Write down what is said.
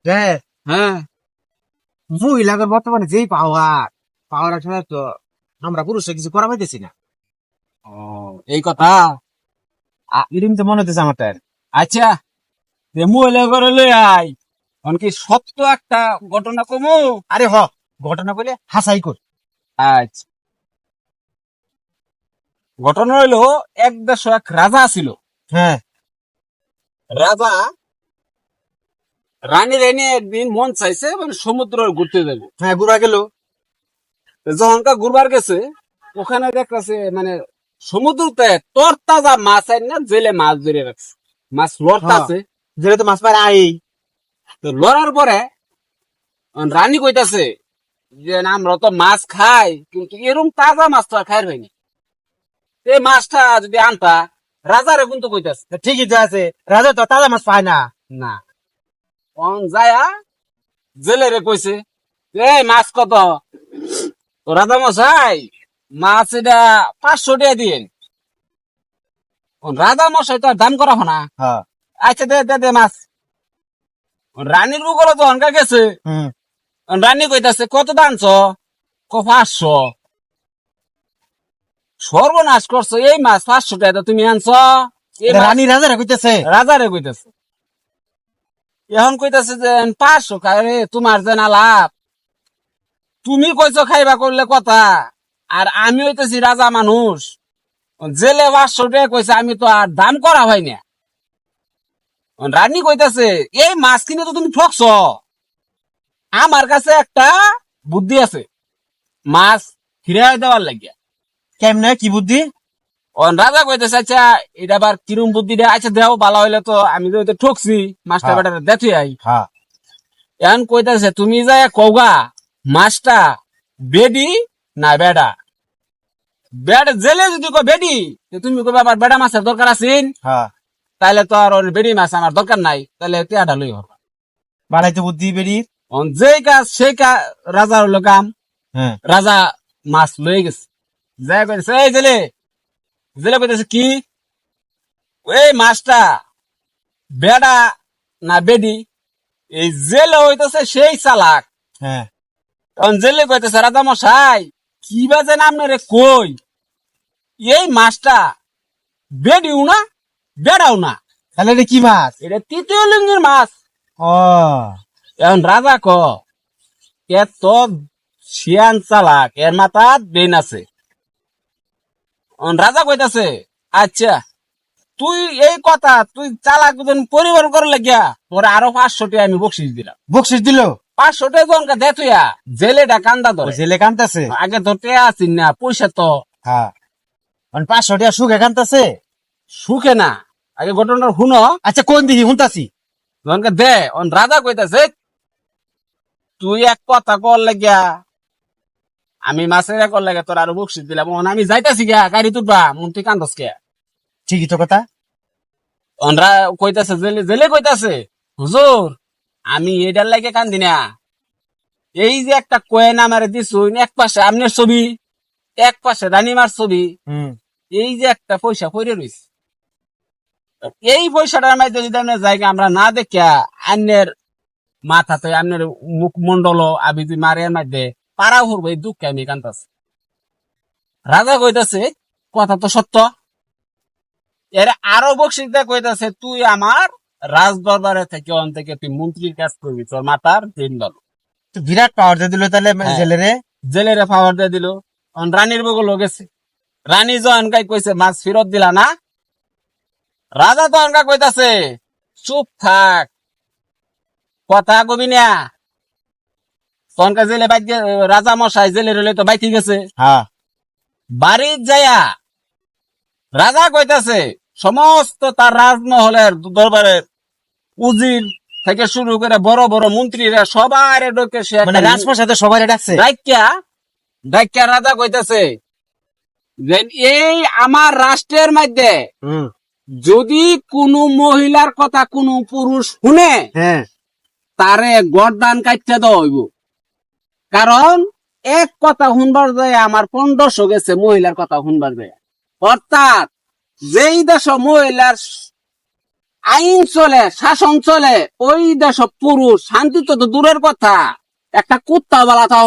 হ্যাঁ, হ্যাঁ। মহিলাদের বর্তমানে যেই পাওয়ার পাওয়ার আসলে তো আমরা পুরুষরা কিছু করা পাইতেছি না। ও, এই কথা। এরকম তো মনে হচ্ছে আমার তার। আচ্ছা, যে মহিলা করে লই আই, কি সত্য একটা ঘটনা কমু। আরে ঘটনা বলে হাসাই কর। আচ্ছা, ঘটনা হইলো এক দেশ এক রাজা ছিল। হ্যাঁ, রাজা রানীর এনে একদিন মন চাইছে মানে সমুদ্র ঘুরতে যাবে। হ্যাঁ, বুড়া গেল। যখনকার ঘুরবার গেছে, ওখানে দেখতেছে মানে সমুদ্রতে তর তাজা মাছ আইন না জেলে মাছ ধরে রাখছে। মাছ হ্যাঁ, লড়তাছে। যেটা তো মাছ মারে আই। তো লড়ার পরে রানী কইতাছে যে না, আমরা তো মাছ খাই কিন্তু এরকম তাজা মাছ তো আর খাই হয়নি। এই মাছটা যদি আনতা, রাজারে কিন্তু কইতাছে ঠিকই তো আছে, রাজা তো তাজা মাছ পায় না। না। অন যায়া জেলেরে কইছে, এই মাছ কত? তো রাজা মশাই, মাছ এটা 500 টাকা দিন। রাজা মশাই তো আর দাম করা হনা। হ্যাঁ, আচ্ছা, দে দে দে মাছ। রানীর বুকলো তো অনকা গেছে। হুম। রানী কইতাছে কত দানছ? 500। সর্বনাশ করছো, এই মাছ 500 টাকা তুমি আনছ? এই এটা মাছ রানী রাজারা কইতেছে। রাজারে কইতাছে। এখন কইতাছে যে 500 খাই রে, তোমার যে না লাভ। তুমি কইছো খাইবা করলে কথা, আর আমি হইতেছি রাজা মানুষ। জেলে 500 টাকা কইছে, আমি তো আর দাম করা হয় না। রানী কইতাছে এই মাছ কিনে তো তুমি ঠকছ। আমার কাছে একটা বুদ্ধি আছে মাছ ফিরে দেওয়ার লাগিয়া। কেমনে কি বুদ্ধি? রাজা কইতেছে আচ্ছা, এটা আবার কিরম বুদ্ধি দেয়? আচ্ছা দেও, ভালো হইলে তো আমি তো ঠকছি, মাছটা হ্যাঁ, বেটারে দেখে আই। হ্যাঁ, এখন কইতাছে তুমি যাই কওগা মাছটা বেডি না বেডা। বেড জেলে যদি কো বেডি, তুমি কইবা আবার বেডা মাছের দরকার আছেন, হ্যাঁ। তাইলে তো আর ওর বেডি মাছ আমার দরকার নাই, তাইলে টিয়াটা লই হবে। বাড়াইতে বুদ্ধি বেরিয়ে। যেই কাজ সেই কাজ রাজার হলো কাম। হ্যাঁ, রাজা মাছ লয়ে গেছে, যাই কইতেছে এই জেলে। জেলে কইতেছে কি? এই মাছটা বেডা না বেডি? এই জেলে হইতেছে সেই চালাক। হ্যাঁ। তখন জেলে কইতেছে রাজা মশাই, কি বাজে নাম রে কই, এই মাছটা বেডিও না বেড়াও না, তাহলে এটা কি মাছ? এটা তৃতীয় লিঙ্গের মাছ। ও, এখন রাজা ক এত শিয়ান চালাক, এর মাথা বেন আছে। এখন রাজা কইতাছে আচ্ছা, তুই এই কথা তুই চালাক পরিবার করে লাগিয়া তোর আরো 500 টাকা আমি বকশিস দিলাম। বকশিস দিল? 500 টাকা জনকা দে তুইয়া, জেলেটা কান্দা ও ধরে। জেলে কান্তাছে। আগে তো টেয়া আছিস না, পয়সা তো হ্যাঁ, 500 টাকা সুখে কান্তাছে। সুখে না। আগে ঘটনাটা শুনো। আচ্ছা, কোন দিকে শুনতাছি। জনকে দে। অন রাজা কইতাছে তুই এক কথা কর লাগিয়া আমি মাছের কর লাগে তোর আরো বকশিস দিলাম। আমি যাইতাছি গিয়া গাড়ি তুলবা, মন তুই কান্দস কে? ঠিকই তো কথা। অনরা কইতাছে জেলে জেলে কইতাছে হুজুর, আমি এটার লাগে কান্দি না। এই যে একটা কয়েন আমারে দিছুন, এক পাশে আমনের ছবি, এক পাশে রানীমার ছবি, হুম। এই যে একটা পয়সা পড়ে রইছে, এই পয়সাটার মধ্যে যদি আপনার জায়গা আমরা না দেখিয়া আন্যের মাথাতে আন্যের মুখমন্ডল আবি যদি মারের মধ্যে পাড়া ঘুরবো, এই দুঃখে আমি কান্তাছি। রাজা কইতাছে কথা তো সত্য। এর আরো বকশিস দেয়া কইতাছে তুই আমার রাজ দরবারে থেকে অন থেকে তুই মন্ত্রীর কাজ করবি, তোর মাতার দিন ভালো। তো বিরাট পাওয়ার দিয়ে দিল তাহলে হ্যাঁ। জেলেরে। জেলেরে পাওয়ার দিয়ে দিল। রানীর বগল গেছে। রানী জনকাই কইছে মাছ ফেরত দিলা না? রাজা তো অনকা কইতাছে চুপ থাক, কথা কবি না। তনকা জেলে বাইক রাজা মশাই জেলে রইলে তো বাইকে গেছে। হ্যাঁ, বাড়ির যায়া রাজা কইতাছে সমস্ত তার রাজমহলের দরবারের উজির থেকে শুরু করে বড় বড় মন্ত্রীরা সবার ডোকে সে মানে রাজপ্রাসাদে সবাই ডাকছে। ডাইক্যা ডাইক্যা রাজা কইতাছে যে এই আমার রাষ্ট্রের মধ্যে হুম। যদি কোনো মহিলার কথা কোনো পুরুষ শুনে, হ্যাঁ, তারে গরদান কাটতে দেওয়া হইব। কারণ এক কথা শুনবার যায় আমার 1500 গেছে মহিলার কথা শুনবার যায়। অর্থাৎ যেই দেশ মহিলার আইন চলে, শাসন চলে, ওই দেশ পুরুষ, শান্তি তো দূরের কথা, একটা কুত্তা বালা তাও